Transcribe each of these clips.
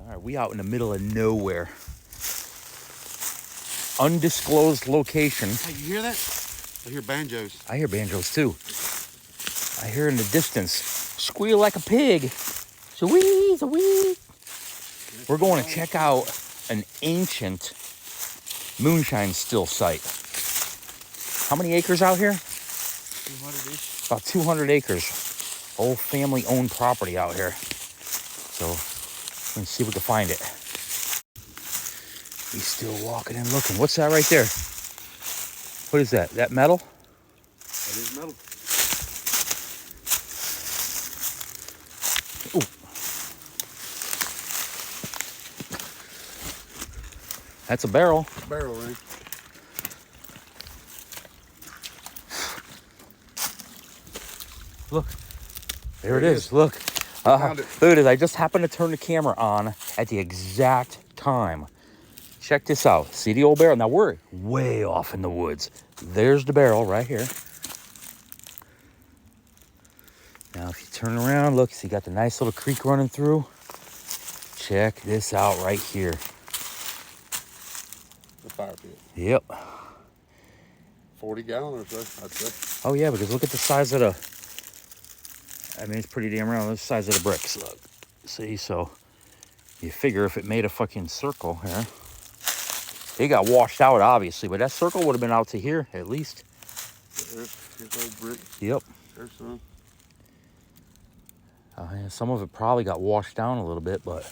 All right, we out in the middle of nowhere. Undisclosed location. Hey, you hear that? I hear banjos. I hear banjos too. I hear in the distance, squeal like a pig. Squeeze, squeeze. We're going to check out an ancient moonshine still site. How many acres out here? 200-ish. About 200 acres. Old family-owned property out here. So let's see if we can find it. He's still walking and looking. What's that right there? What is that? That metal? That is metal. Ooh. That's a barrel. Barrel ring. Look. There it is. Look. Look at this. I just happened to turn the camera on at the exact time. Check this out. See the old barrel? Now we're way off in the woods. There's the barrel right here. Now if you turn around, look, see, you got the nice little creek running through. Check this out right here. The fire pit. Yep. 40 gallon or so, I'd say. Oh yeah, because look at the size of the, I mean, it's pretty damn round. Look at the size of the bricks. Look. See, so you figure if it made a fucking circle here. It got washed out, obviously, but that circle would have been out to here, at least. Here's old brick. Yep. There's some. Yeah, some of it probably got washed down a little bit, but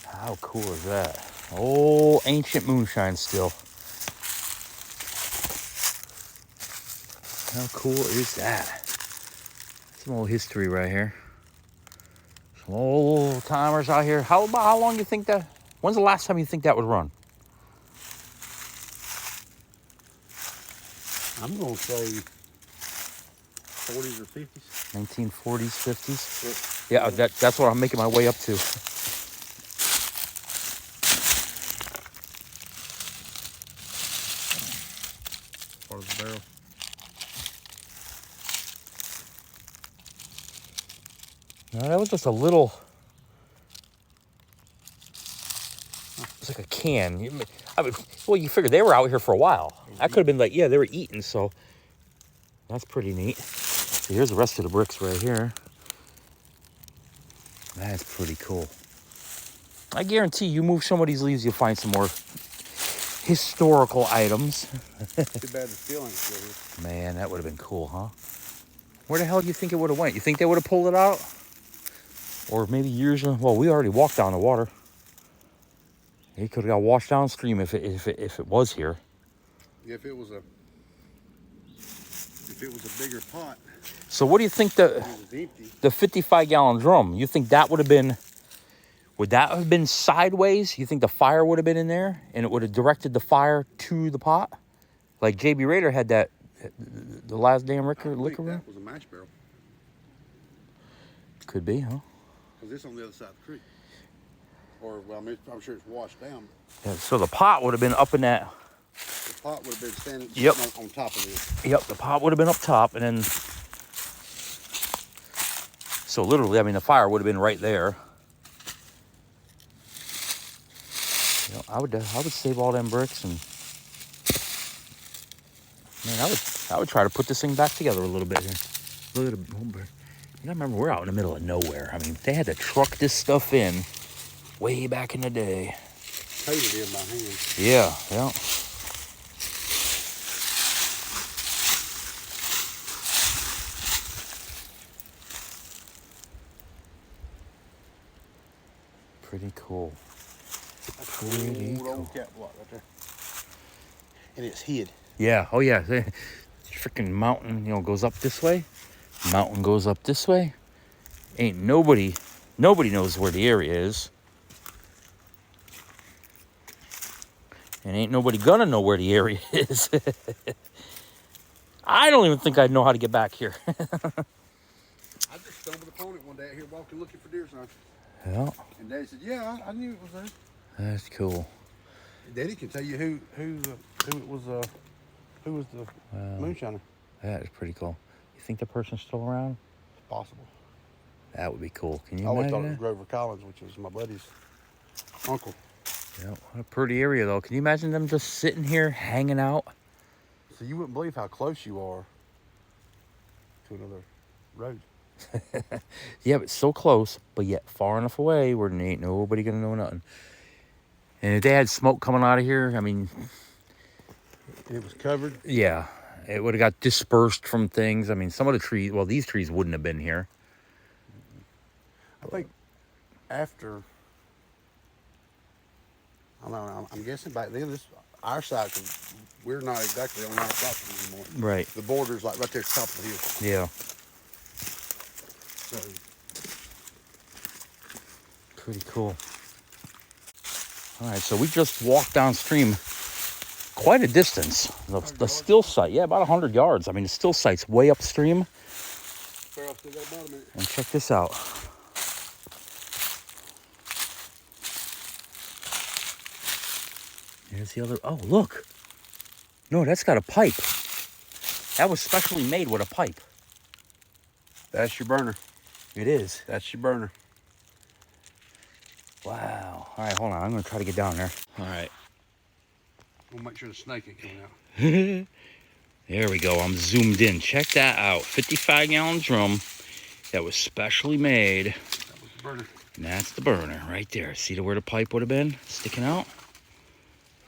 how cool is that? Old ancient moonshine still. How cool is that? Some old history right here. Some old timers out here. How long you think that? When's the last time you think that would run? I'm going to say 40s or 50s. 1940s, 50s? Yeah, that's what I'm making my way up to. Part of the barrel. No, that was just a little... It's like a can. I mean, well, you figure they were out here for a while. That could have been like, yeah, they were eating, so that's pretty neat. So here's the rest of the bricks right here. That's pretty cool. I guarantee you move some of these leaves, you'll find some more historical items. Too bad the steel ain't still here. Man, that would have been cool, huh? Where the hell do you think it would have went? You think they would have pulled it out? Or maybe years ago? Well, we already walked down the water. It could have got washed downstream if it was here. If it was a bigger pot. So what do you think the 55-gallon drum? You think that would have been? Would that have been sideways? You think the fire would have been in there and it would have directed the fire to the pot, like JB Raider had that the last damn liquor room? That was a mash barrel. Could be, huh? Because it's on the other side of the creek. Or, well, I'm sure it's washed down. Yeah, so the pot would have been up in that. The pot would have been standing on top of this. Yep, the pot would have been up top, and then. So literally, I mean, the fire would have been right there. You know, I would save all them bricks and. Man, I would try to put this thing back together a little bit here. Look at the. You know, remember, we're out in the middle of nowhere. I mean, they had to truck this stuff in way back in the day. Painted in by hand. Yeah, yeah. Pretty cool. Pretty cool. Old cat block right there. And it's hid. Yeah, oh yeah. Freaking mountain, goes up this way. Mountain goes up this way. Ain't nobody knows where the area is. And ain't nobody gonna know where the area is. I don't even think I'd know how to get back here. I just stumbled upon it one day out here walking looking for deer signs. Yeah. And Daddy said, yeah, I knew it was there. That's cool. Daddy can tell you who it was, who was the moonshiner. That is pretty cool. You think the person's still around? It's possible. That would be cool. Can you I always imagine thought it was that? Grover Collins, which was my buddy's uncle. Yeah, what a pretty area, though. Can you imagine them just sitting here, hanging out? So you wouldn't believe how close you are to another road. Yeah, but so close, but yet far enough away where ain't nobody gonna know nothing. And if they had smoke coming out of here, I mean, It was covered. yeah, it would have got dispersed from things. I mean, some of the trees, well, these trees wouldn't have been here. I think after, I don't know, I'm guessing back then, our side, 'cause we're not exactly on our property anymore. Right. The border's like right there at the top of the hill. Yeah. So, Pretty cool. All right, so we just walked downstream quite a distance. The still site, yeah, about 100 yards. I mean, the still site's way upstream. Farrell still got about a minute. And check this out. Here's the other, oh, look. No, that's got a pipe. That was specially made with a pipe. That's your burner. It is. That's your burner. Wow. All right, hold on. I'm going to try to get down there. All right. We'll make sure the snake ain't coming out. There we go. I'm zoomed in. Check that out. 55-gallon drum that was specially made. That was the burner. And that's the burner right there. See where the pipe would have been sticking out?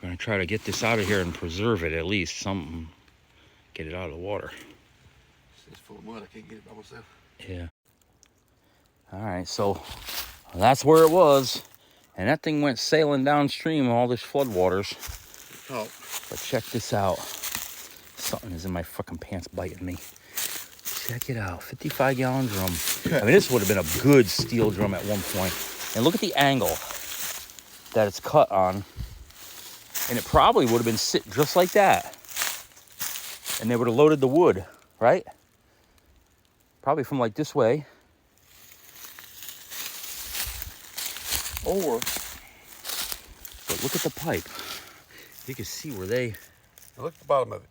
We're going to try to get this out of here and preserve it at least. Something. Get it out of the water. It's full of mud. I can't get it by myself. Yeah. All right, so that's where it was. And that thing went sailing downstream all this floodwaters. Oh. But check this out. Something is in my fucking pants biting me. Check it out. 55-gallon drum. I mean, this would have been a good steel drum at one point. And look at the angle that it's cut on. And it probably would have been sit just like that. And they would have loaded the wood, right? Probably from like this way. Or, but look at the pipe. You can see where they... Now look at the bottom of it.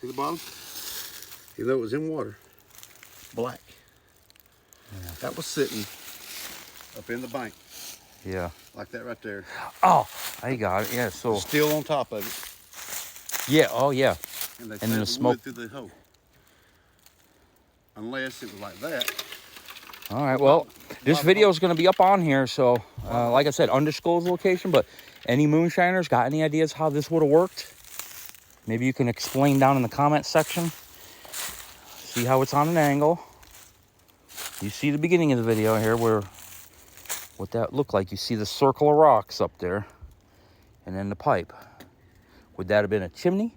See the bottom? You know it was in water. Black. Yeah. That was sitting up in the bank. Yeah. Like that right there. Oh, I got it. Yeah, so... Still on top of it. Yeah, oh yeah. And they And then the the smoke... wood through the hole. Unless it was like that. All right, well, this video is going to be up on here, so like I said, undisclosed location, but any moonshiners got any ideas how this would have worked? Maybe you can explain down in the comment section. See how it's on an angle. You see the beginning of the video here where what that looked like. You see the circle of rocks up there and then the pipe. Would that have been a chimney?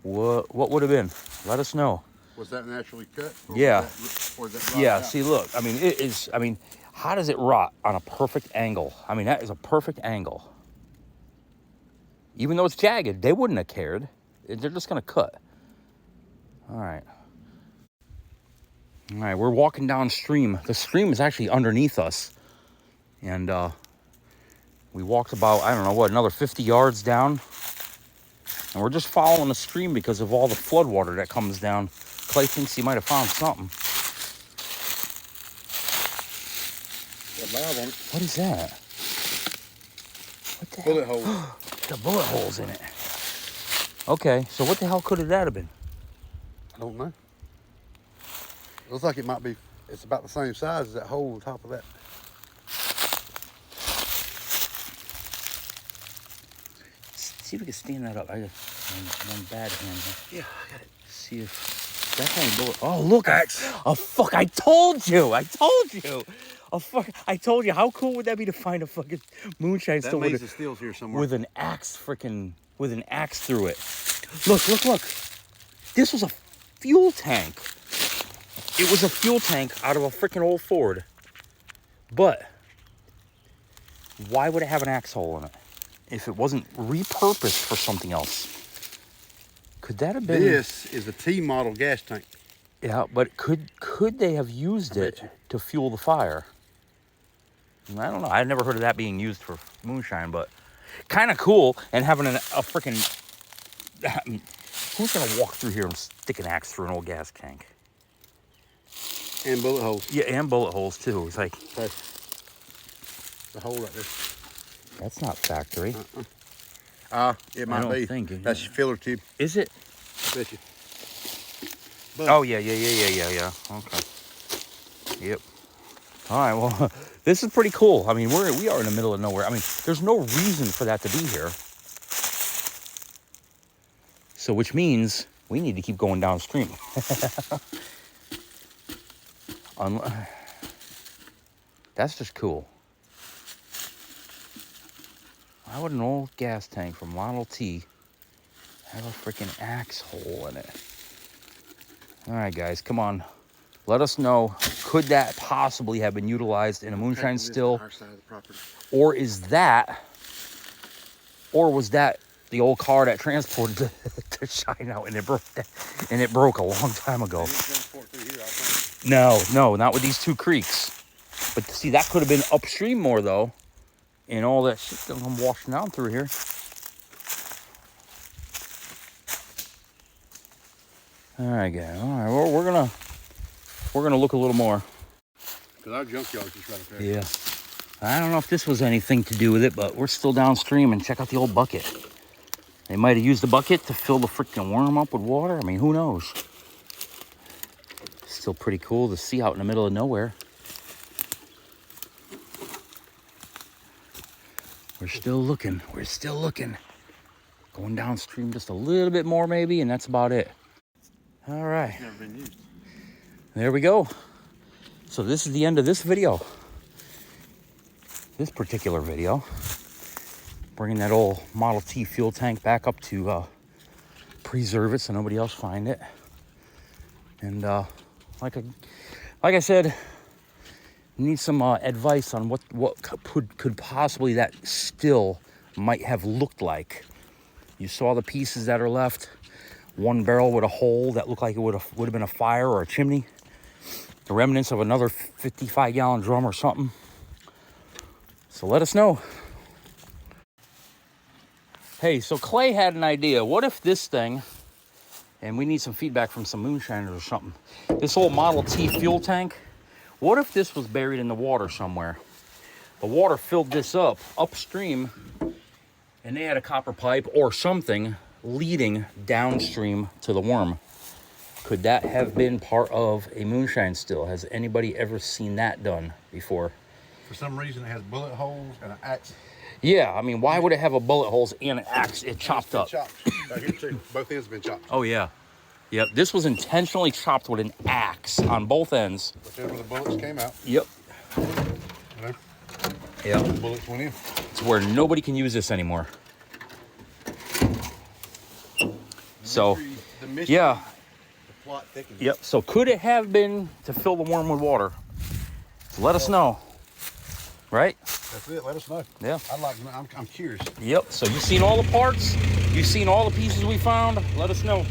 What would have been? Let us know. Was that naturally cut? Yeah. Was that Yeah, out? see, look, I mean, it is, I mean, how does it rot on a perfect angle? I mean, that is a perfect angle. Even though it's jagged, they wouldn't have cared. They're just going to cut. All right. All right, we're walking downstream. The stream is actually underneath us. And we walked about, I don't know, what, another 50 yards down. And we're just following the stream because of all the flood water that comes down. Clay thinks he might have found something. Got valve on it. What is that? What the Bullet hell? hole. The bullet holes in it. Okay, so what the hell could that have been? I don't know. Looks like it might be, it's about the same size as that hole on top of that. See if we can stand that up. I got one bad hand here. Yeah, I got it. See if that kind of bullet. Oh, look! Oh, fuck! I told you! I told you! Oh, fuck! I told you! How cool would that be to find a fucking moonshine That still means with, the steel's here somewhere. with an axe, with an axe through it? Look! Look! Look! This was a fuel tank. It was a fuel tank out of a freaking old Ford. But why would it have an axe hole in it if it wasn't repurposed for something else? Could that have been? This is a T model gas tank. Yeah, but could they have used it to fuel the fire? I don't know. I've never heard of that being used for moonshine, but kind of cool. And having a freaking... who's going to walk through here and stick an axe through an old gas tank? And bullet holes. Yeah, and bullet holes, too. It's like... Okay. The hole right there. That's not factory. It might don't be. think it That's is. your filler tube. Is it? Bet you. But Oh, yeah. Okay. Yep. All right, well, this is pretty cool. I mean, we are in the middle of nowhere. I mean, there's no reason for that to be here. So, which means we need to keep going downstream. That's just cool. Why would an old gas tank from Model T have a freaking axe hole in it? All right, guys, come on. Let us know, could that possibly have been utilized in a moonshine still? Our side of the property. Or was that the old car that transported the shine out and it broke a long time ago? Transport through here, I think. No, not with these two creeks. But see, that could have been upstream more though. And all that shit that I'm washing down through here. All right, guys. All right, well, we're gonna look a little more. Because our junkyard's just right up there. Yeah. I don't know if this was anything to do with it, but we're still downstream, and check out the old bucket. They might have used the bucket to fill the freaking worm up with water. I mean, who knows? Still pretty cool to see out in the middle of nowhere. We're still looking. Going downstream just a little bit more maybe, and that's about it. All right. It's never been used. There we go. So this is the end of this video. This particular video. Bringing that old Model T fuel tank back up to preserve it so nobody else find it. And like I said, need some advice on what could possibly that still might have looked like. You saw the pieces that are left. One barrel with a hole that looked like it would have been a fire or a chimney. The remnants of another 55-gallon drum or something. So let us know. Hey, so Clay had an idea. What if this thing, and we need some feedback from some moonshiners or something, this old Model T fuel tank, what if this was buried in the water somewhere? The water filled this up upstream, and they had a copper pipe or something leading downstream to the worm. Could that have been part of a moonshine still? Has anybody ever seen that done before? For some reason, it has bullet holes and an axe. Yeah, I mean, why would it have a bullet holes and an axe? It chopped up. Chopped. Right here too. Both ends have been chopped. Oh yeah. Yep, this was intentionally chopped with an axe on both ends. But then when the bullets came out, Yep. you know, Yep. the bullets went in. It's where nobody can use this anymore. So, The mystery, yeah. the plot thickens. Yep. So could it have been to fill the worm with water? Let us know. Right? That's it. Let us know. Yeah. I'd like to know. I'm curious. Yep. So you've seen all the parts. You've seen all the pieces we found. Let us know.